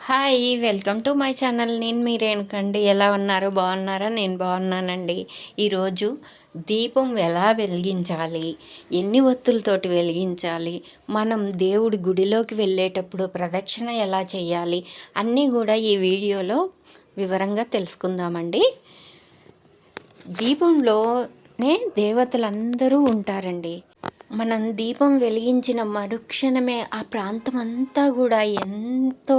Hi! Welcome to my channel. నేను మీ రేణుకండి. ఎలా ఉన్నారు? బాగున్నారా? నేను బాగున్నానండి. ఈరోజు దీపం ఎలా వెలిగించాలి, ఎన్ని ఒత్తులతోటి వెలిగించాలి, మనం దేవుడి గుడిలోకి వెళ్ళేటప్పుడు ప్రదక్షిణ ఎలా చేయాలి, అన్నీ కూడా ఈ వీడియోలో వివరంగా తెలుసుకుందామండి. దీపంలోనే దేవతలందరూ ఉంటారండి. మనం దీపం వెలిగించిన మరుక్షణమే ఆ ప్రాంతం అంతా కూడా ఎంతో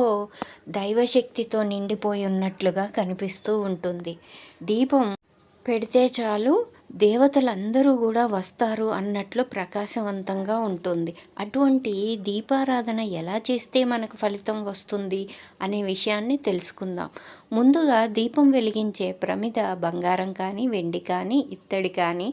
దైవశక్తితో నిండిపోయి ఉన్నట్లుగా కనిపిస్తూ ఉంటుంది. దీపం పెడితే చాలు దేవతలందరూ కూడా వస్తారు అన్నట్లు ప్రకాశవంతంగా ఉంటుంది. అటువంటి దీపారాధన ఎలా చేస్తే మనకు ఫలితం వస్తుంది అనే విషయాన్ని తెలుసుకుందాం. ముందుగా దీపం వెలిగించే ప్రమిద బంగారం కానీ, వెండి కానీ, ఇత్తడి కానీ,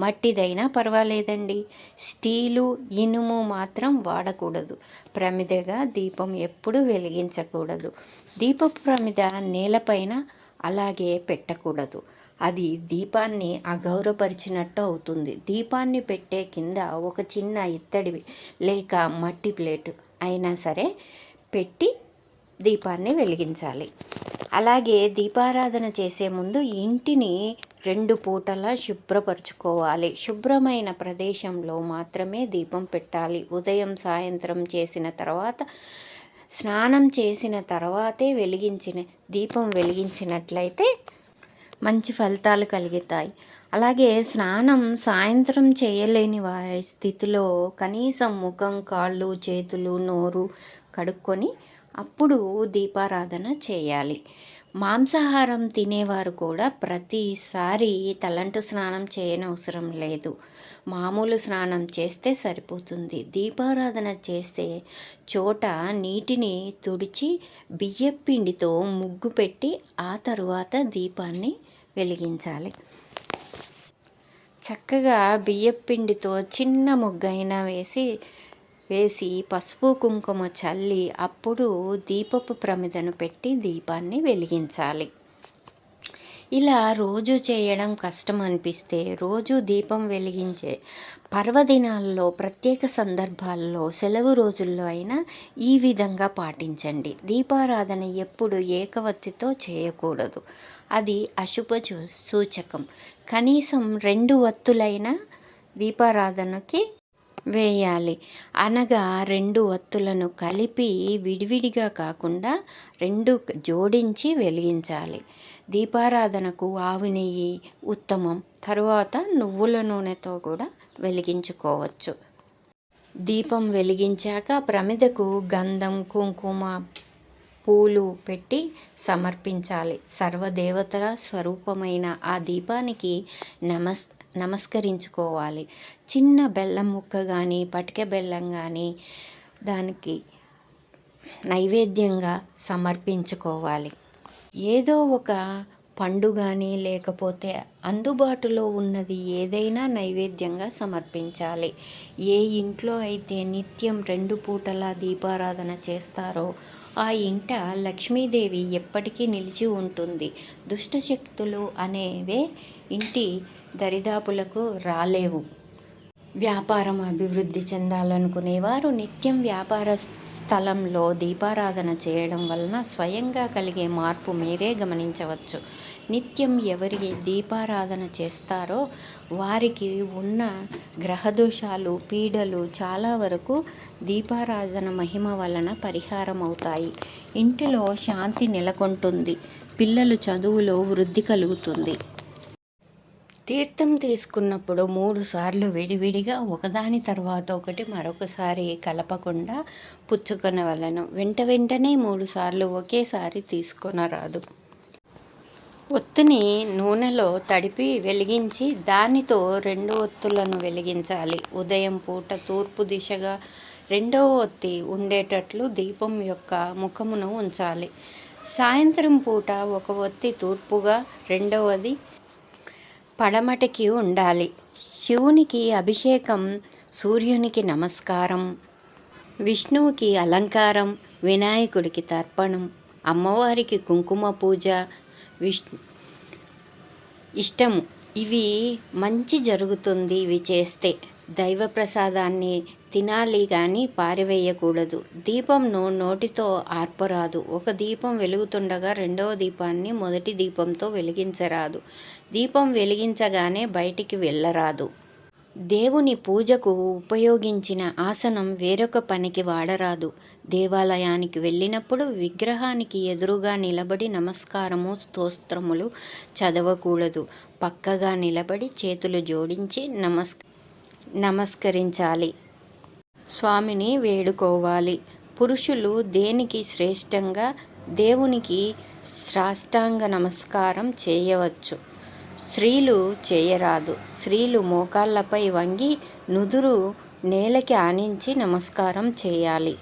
మట్టిదైనా పర్వాలేదండి. స్టీలు, ఇనుము మాత్రం వాడకూడదు. ప్రమిదగా దీపం ఎప్పుడూ వెలిగించకూడదు. దీపపు ప్రమిద నేలపైన అలాగే పెట్టకూడదు. అది దీపాన్ని అగౌరవపరిచినట్టు అవుతుంది. దీపాన్ని పెట్టే కింద ఒక చిన్న ఇత్తడి లేక మట్టి ప్లేటు అయినా సరే పెట్టి దీపాన్ని వెలిగించాలి. అలాగే దీపారాధన చేసే ముందు ఇంటిని 2 పూటలా శుభ్రపరచుకోవాలి. శుభ్రమైన ప్రదేశంలో మాత్రమే దీపం పెట్టాలి. ఉదయం సాయంత్రం చేసిన తర్వాత, స్నానం చేసిన తర్వాతే దీపం వెలిగించినట్లయితే మంచి ఫలితాలు కలుగుతాయి. అలాగే స్నానం సాయంత్రం చేయలేని వారి స్థితిలో కనీసం ముఖం, కాళ్ళు, చేతులు, నోరు కడుక్కొని అప్పుడు దీపారాధన చేయాలి. మాంసాహారం తినేవారు కూడా ప్రతిసారి తలంటు స్నానం చేయనవసరం లేదు. మామూలు స్నానం చేస్తే సరిపోతుంది. దీపారాధన చేసే చోట నీటిని తుడిచి బియ్యపిండితో ముగ్గు పెట్టి ఆ తరువాత దీపాన్ని వెలిగించాలి. చక్కగా బియ్యపిండితో చిన్న ముగ్గైనా వేసి పసుపు కుంకుమ చల్లి అప్పుడు దీపపు ప్రమిదను పెట్టి దీపాన్ని వెలిగించాలి. ఇలా రోజు చేయడం కష్టం అనిపిస్తే రోజు దీపం వెలిగించే పర్వదినాల్లో, ప్రత్యేక సందర్భాల్లో, సెలవు రోజుల్లో అయినా ఈ విధంగా పాటించండి. దీపారాధన ఎప్పుడు ఏకవత్తితో చేయకూడదు. అది అశుభ సూచకం. కనీసం 2 వత్తులైనా దీపారాధనకి వేయాలి. అనగా 2 వత్తులను కలిపి విడివిడిగా కాకుండా 2 జోడించి వెలిగించాలి. దీపారాధనకు ఆవు నెయ్యి ఉత్తమం. తరువాత నువ్వుల నూనెతో కూడా వెలిగించుకోవచ్చు. దీపం వెలిగించాక ప్రమిదకు గంధం, కుంకుమ, పూలు పెట్టి సమర్పించాలి. సర్వదేవతల స్వరూపమైన ఆ దీపానికి నమస్కరించుకోవాలి. చిన్న బెల్లం ముక్క కానీ, పటిక బెల్లం కానీ దానికి నైవేద్యంగా సమర్పించుకోవాలి. ఏదో ఒక పండు కానీ లేకపోతే అందుబాటులో ఉన్నది ఏదైనా నైవేద్యంగా సమర్పించాలి. ఏ ఇంట్లో అయితే నిత్యం 2 పూటలా దీపారాధన చేస్తారో ఆ ఇంట లక్ష్మీదేవి ఎప్పటికీ నిలిచి ఉంటుంది. దుష్టశక్తులు అనేవే ఇంటి దరిదాపులకు రాలేవు. వ్యాపారం అభివృద్ధి చెందాలనుకునేవారు నిత్యం వ్యాపార స్థలంలో దీపారాధన చేయడం వలన స్వయంగా కలిగే మార్పు మీరే గమనించవచ్చు. నిత్యం ఎవరి దీపారాధన చేస్తారో వారికి ఉన్న గ్రహదోషాలు, పీడలు చాలా వరకు దీపారాధన మహిమ వలన పరిహారం అవుతాయి. ఇంటిలో శాంతి నెలకొంటుంది. పిల్లలు చదువులో వృద్ధి కలుగుతుంది. తీర్థం తీసుకున్నప్పుడు 3 సార్లు విడివిడిగా ఒకదాని తర్వాత ఒకటి మరొకసారి కలపకుండా పుచ్చుకొనవలెను. వెంటనే 3 సార్లు ఒకేసారి తీసుకొనరాదు. ఒత్తిని నూనెలో తడిపి వెలిగించి దానితో 2 ఒత్తులను వెలిగించాలి. ఉదయం పూట తూర్పు దిశగా 2వ ఒత్తి ఉండేటట్లు దీపం యొక్క ముఖమును ఉంచాలి. సాయంత్రం పూట ఒక ఒత్తి తూర్పుగా, 2వది పడమటికి ఉండాలి. శివునికి అభిషేకం, సూర్యునికి నమస్కారం, విష్ణువుకి అలంకారం, వినాయకుడికి తర్పణం, అమ్మవారికి కుంకుమ పూజ ఇష్టము. ఇవి మంచి జరుగుతుంది ఇవి చేస్తే. దైవ ప్రసాదాన్ని తినాలి కానీ పారవేయకూడదు. దీపంను నోటితో ఆర్పరాదు. ఒక దీపం వెలుగుతుండగా రెండవ దీపాన్ని మొదటి దీపంతో వెలిగించరాదు. దీపం వెలిగించగానే బయటికి వెళ్ళరాదు. దేవుని పూజకు ఉపయోగించిన ఆసనం వేరొక పనికి వాడరాదు. దేవాలయానికి వెళ్ళినప్పుడు విగ్రహానికి ఎదురుగా నిలబడి నమస్కారము స్తోత్రములు చదవకూడదు. పక్కగా నిలబడి చేతులు జోడించి నమస్కరించాలి. స్వామిని వేడుకోవాలి. పురుషులు దేనికి శ్రేష్టంగా దేవునికి సాష్టాంగ నమస్కారం చేయవచ్చు. స్త్రీలు చేయరాదు. స్త్రీలు మోకాళ్ళపై వంగి నుదురు నేలకి ఆనించి నమస్కారం చేయాలి.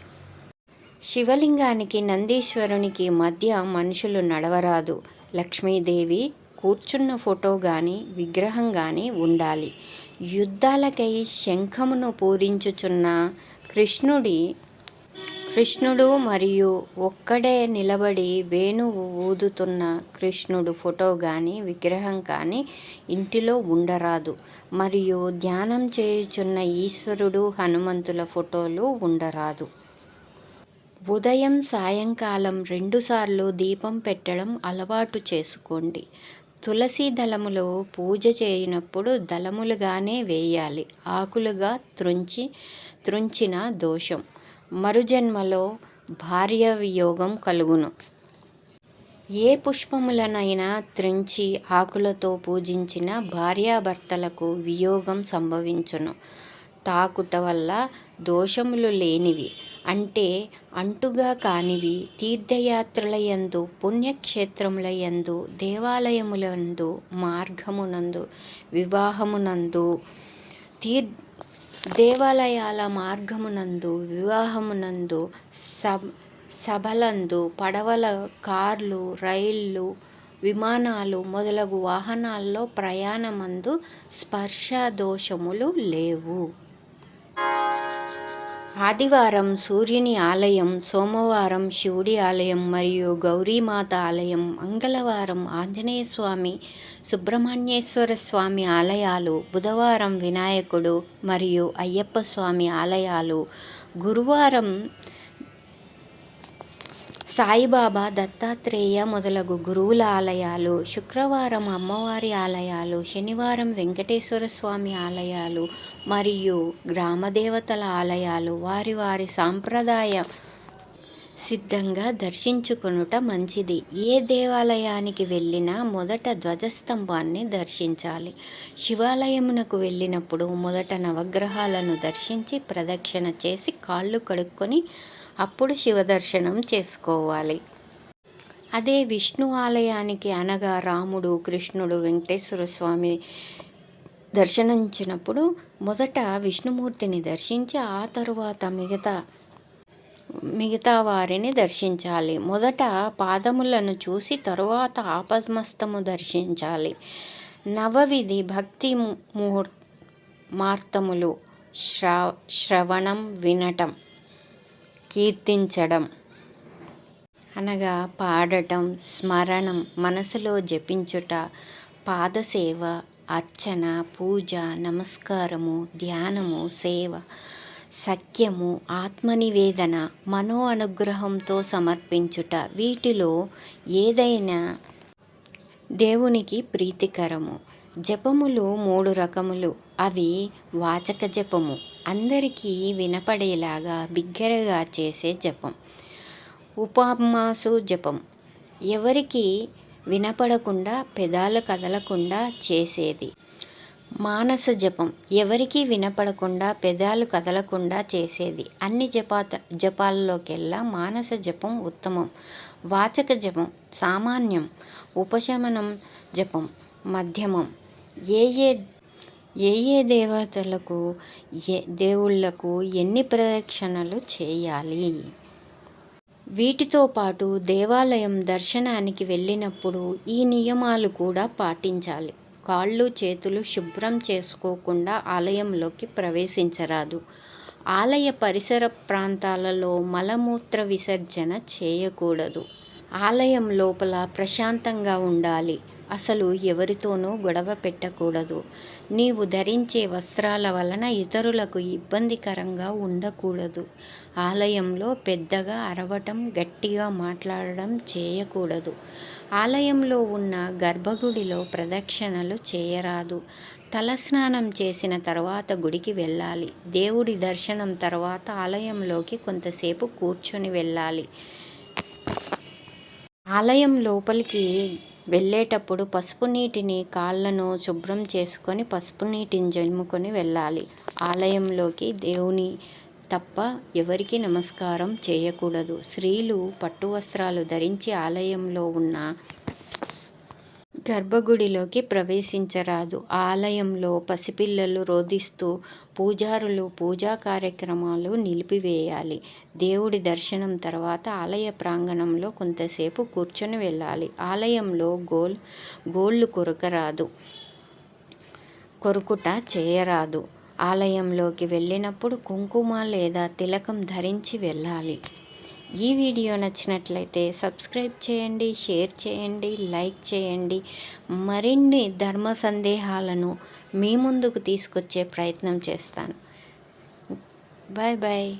శివలింగానికి నందీశ్వరునికి మధ్య మనుషులు నడవరాదు. లక్ష్మీదేవి కూర్చున్న ఫోటో కానీ విగ్రహం కానీ ఉండాలి. యుద్ధాలకై శంఖమును పూరించుచున్న కృష్ణుడు మరియు ఒక్కడే నిలబడి వేణువు ఊదుతున్న కృష్ణుడు ఫోటో కానీ విగ్రహం కానీ ఇంటిలో ఉండరాదు. మరియు ధ్యానం చేయుచున్న ఈశ్వరుడు హనుమంతుల ఫోటోలు ఉండరాదు. ఉదయం సాయంకాలం 2 సార్లు దీపం పెట్టడం అలవాటు చేసుకోండి. తులసి దళములో పూజ చేయనప్పుడు దళములుగానే వేయాలి. ఆకులుగా త్రుంచిన దోషం. మరుజన్మలో భార్య వియోగం కలుగును. ఏ పుష్పములనైనా త్రుంచి ఆకులతో పూజించిన భార్యాభర్తలకు వియోగం సంభవించును. తాకుట వల్ల దోషములు లేనివి అంటే అంటుగా కానివి తీర్థయాత్రలయందు, పుణ్యక్షేత్రములయందు, దేవాలయములందు, మార్గమునందు, వివాహమునందు, దేవాలయాల మార్గమునందు, వివాహమునందు, సభలందు, పడవల, కార్లు, రైళ్ళు, విమానాలు మొదలగు వాహనాల్లో ప్రయాణమందు స్పర్శ దోషములు లేవు. ఆదివారం సూర్యుని ఆలయం, సోమవారం శివుడి ఆలయం మరియు గౌరీమాత ఆలయం, మంగళవారం ఆంజనేయస్వామి, సుబ్రహ్మణ్యేశ్వర స్వామి ఆలయాలు, బుధవారం వినాయకుడు మరియు అయ్యప్ప స్వామి ఆలయాలు, గురువారం సాయిబాబా, దత్తాత్రేయ మొదలగు గురువుల ఆలయాలు, శుక్రవారం అమ్మవారి ఆలయాలు, శనివారం వెంకటేశ్వర స్వామి ఆలయాలు మరియు గ్రామదేవతల ఆలయాలు వారి వారి సాంప్రదాయ సిద్ధంగా దర్శించుకొనుట మంచిది. ఏ దేవాలయానికి వెళ్ళినా మొదట ధ్వజస్తంభాన్ని దర్శించాలి. శివాలయమునకు వెళ్ళినప్పుడు మొదట నవగ్రహాలను దర్శించి ప్రదక్షిణ చేసి కాళ్ళు కడుక్కొని అప్పుడు శివదర్శనం చేసుకోవాలి. అదే విష్ణు ఆలయానికి అనగా రాముడు, కృష్ణుడు, వెంకటేశ్వర స్వామి దర్శనించినప్పుడు మొదట విష్ణుమూర్తిని దర్శించి ఆ తరువాత మిగతా వారిని దర్శించాలి. మొదట పాదములను చూసి తరువాత ఆపమస్తము దర్శించాలి. నవవిధి భక్తి మార్తములు శ్రవణం, వినటం, కీర్తించడం అనగా పాడటం, స్మరణం, మనసులో జపించుట, పాదసేవ, అర్చన, పూజ, నమస్కారము, ధ్యానము, సేవ, సఖ్యము, ఆత్మనివేదన, మనో అనుగ్రహంతో సమర్పించుట. వీటిలో ఏదైనా దేవునికి ప్రీతికరము. జపములు 3 రకములు. అవి వాచక జపము, అందరికీ వినపడేలాగా బిగ్గరగా చేసే జపం. ఉపమాసు జపం, ఎవరికి వినపడకుండా పెదాలు కదలకుండా చేసేది. మానస జపం, ఎవరికీ వినపడకుండా పెదాలు కదలకుండా చేసేది. అన్ని జపాల్లోకెల్లా మానస జపం ఉత్తమం. వాచక జపం సామాన్యం. ఉపశమనం జపం మధ్యమం. ఏ ఏ దేవతలకు దేవుళ్లకు ఎన్ని ప్రదక్షిణలు చేయాలి. వీటితో పాటు దేవాలయం దర్శనానికి వెళ్ళినప్పుడు ఈ నియమాలు కూడా పాటించాలి. కాళ్ళు చేతులు శుభ్రం చేసుకోకుండా ఆలయంలోకి ప్రవేశించరాదు. ఆలయ పరిసర ప్రాంతాలలో మలమూత్ర విసర్జన చేయకూడదు. ఆలయం లోపల ప్రశాంతంగా ఉండాలి. అసలు ఎవరితోనూ గొడవ పెట్టకూడదు. నీవు ధరించే వస్త్రాల వలన ఇతరులకు ఇబ్బందికరంగా ఉండకూడదు. ఆలయంలో పెద్దగా అరవటం, గట్టిగా మాట్లాడడం చేయకూడదు. ఆలయంలో ఉన్న గర్భగుడిలో ప్రదక్షిణలు చేయరాదు. తలస్నానం చేసిన తర్వాత గుడికి వెళ్ళాలి. దేవుడి దర్శనం తర్వాత ఆలయంలోకి కొంతసేపు కూర్చొని వెళ్ళాలి. ఆలయం లోపలికి వెళ్ళేటప్పుడు పసుపు నీటిని కాళ్ళను శుభ్రం చేసుకొని పసుపు నీటిని జల్ముకొని వెళ్ళాలి. ఆలయంలోకి దేవుని తప్ప ఎవరికి నమస్కారం చేయకూడదు. స్త్రీలు పట్టు వస్త్రాలు ధరించి ఆలయంలో ఉన్న గర్భగుడిలోకి ప్రవేశించరాదు. ఆలయంలో పసిపిల్లలు రోదిస్తూ పూజారులు పూజా కార్యక్రమాలు నిలిపివేయాలి. దేవుడి దర్శనం తర్వాత ఆలయ ప్రాంగణంలో కొంతసేపు కూర్చొని వెళ్ళాలి. ఆలయంలో గోళ్ళు కొరుకుట చేయరాదు. ఆలయంలోకి వెళ్ళినప్పుడు కుంకుమ లేదా తిలకం ధరించి వెళ్ళాలి. ఈ వీడియో నచ్చినట్లయితే సబ్స్క్రైబ్ చేయండి, షేర్ చేయండి, లైక్ చేయండి. మరిన్ని ధర్మ సందేహాలను మీ ముందుకు తీసుకొచ్చే ప్రయత్నం చేస్తాను. Bye bye.